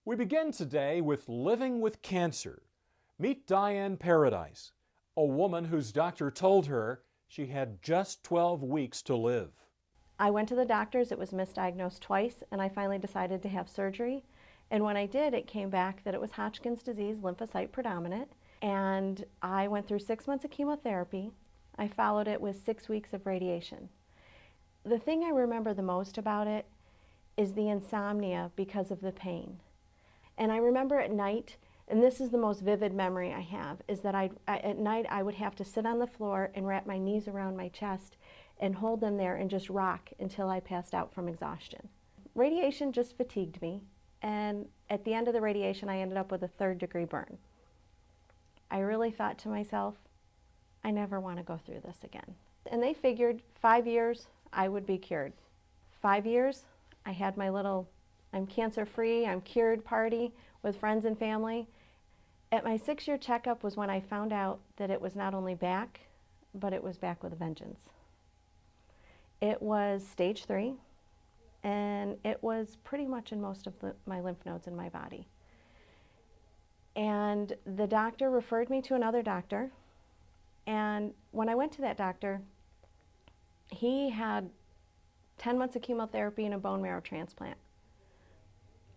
We begin today with living with cancer. Meet Diane Paradise, a woman whose doctor told her she had just 12 weeks to live. I went to the doctors, it was misdiagnosed twice, and I finally decided to have surgery. And when I did, it came back that it was Hodgkin's disease, lymphocyte predominant. And I went through 6 months of chemotherapy. I followed it with 6 weeks of radiation. The thing I remember the most about it is the insomnia because of the pain. And I remember at night, and this is the most vivid memory I have, is that at night I would have to sit on the floor and wrap my knees around my chest and hold them there and just rock until I passed out from exhaustion. Radiation just fatigued me, and at the end of the radiation I ended up with a 3rd-degree burn. I really thought to myself, I never want to go through this again. And they figured 5 years I would be cured. 5 years, I had my little I'm cancer-free, I'm cured party with friends and family. At my 6-year checkup was when I found out that it was not only back, but it was back with a vengeance. It was stage 3, and it was pretty much in most of my lymph nodes in my body. And the doctor referred me to another doctor, and when I went to that doctor, he had 10 months of chemotherapy and a bone marrow transplant,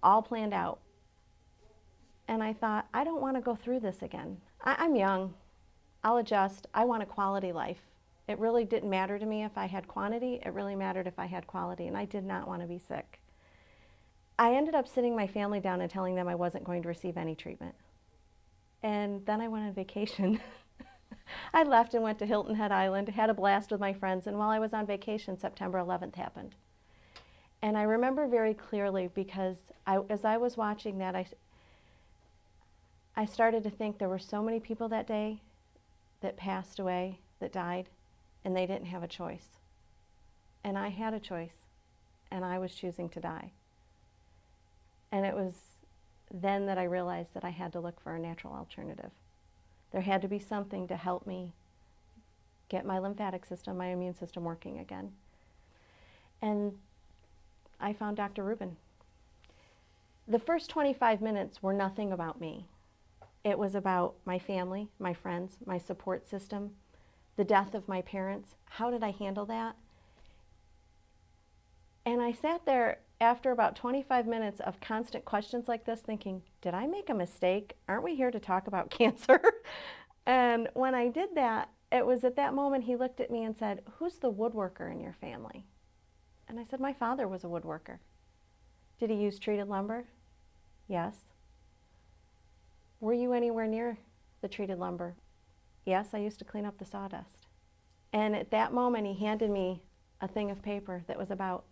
all planned out. And I thought, I don't want to go through this again. I'm young, I'll adjust, I want a quality life. It really didn't matter to me if I had quantity, it really mattered if I had quality, and I did not want to be sick. I ended up sitting my family down and telling them I wasn't going to receive any treatment. And then I went on vacation. I left and went to Hilton Head Island, had a blast with my friends, and while I was on vacation, September 11th happened. And I remember very clearly because as I was watching that, I started to think there were so many people that day that passed away, that died, and they didn't have a choice. And I had a choice, and I was choosing to die. And it was then that I realized that I had to look for a natural alternative. There had to be something to help me get my lymphatic system, my immune system working again. And I found Dr. Rubin. The first 25 minutes were nothing about me. It was about my family, my friends, my support system, the death of my parents. How did I handle that? And I sat there after about 25 minutes of constant questions like this thinking, did I make a mistake? Aren't we here to talk about cancer? And when I did that, it was at that moment he looked at me and said, who's the woodworker in your family? And I said, my father was a woodworker. Did he use treated lumber? Yes. Were you anywhere near the treated lumber? Yes, I used to clean up the sawdust. And at that moment, he handed me a thing of paper that was about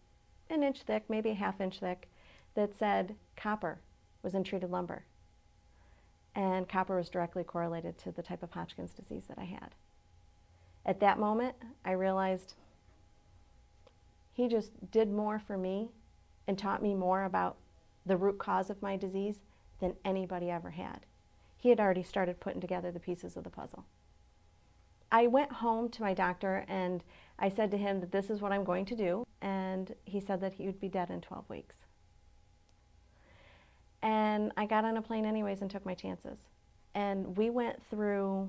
an inch thick, maybe a half-inch thick, that said copper was in treated lumber. And copper was directly correlated to the type of Hodgkin's disease that I had. At that moment, I realized he just did more for me and taught me more about the root cause of my disease than anybody ever had. He had already started putting together the pieces of the puzzle. I went home to my doctor and I said to him that this is what I'm going to do, and he said that he would be dead in 12 weeks. And I got on a plane anyways and took my chances. And we went through,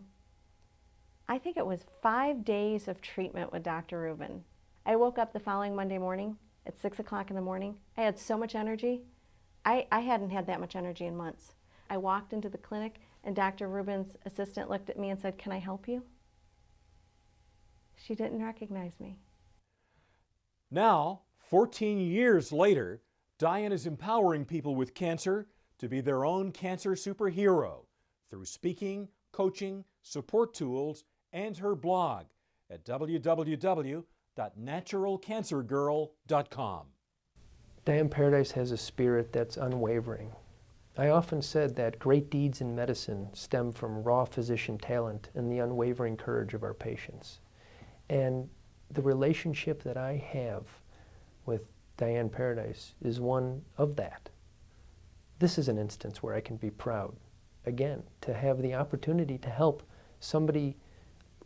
I think it was 5 days of treatment with Dr. Rubin. I woke up the following Monday morning at 6 o'clock in the morning. I had so much energy. I hadn't had that much energy in months. I walked into the clinic and Dr. Rubin's assistant looked at me and said, can I help you? She didn't recognize me. Now, 14 years later, Diane is empowering people with cancer to be their own cancer superhero through speaking, coaching, support tools, and her blog at www.naturalcancergirl.com. Diane Paradise has a spirit that's unwavering. I often said that great deeds in medicine stem from raw physician talent and the unwavering courage of our patients. And the relationship that I have with Diane Paradise is one of that. This is an instance where I can be proud, again, to have the opportunity to help somebody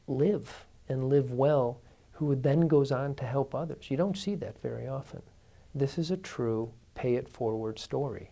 live and live well who then goes on to help others. You don't see that very often. This is a true pay-it-forward story.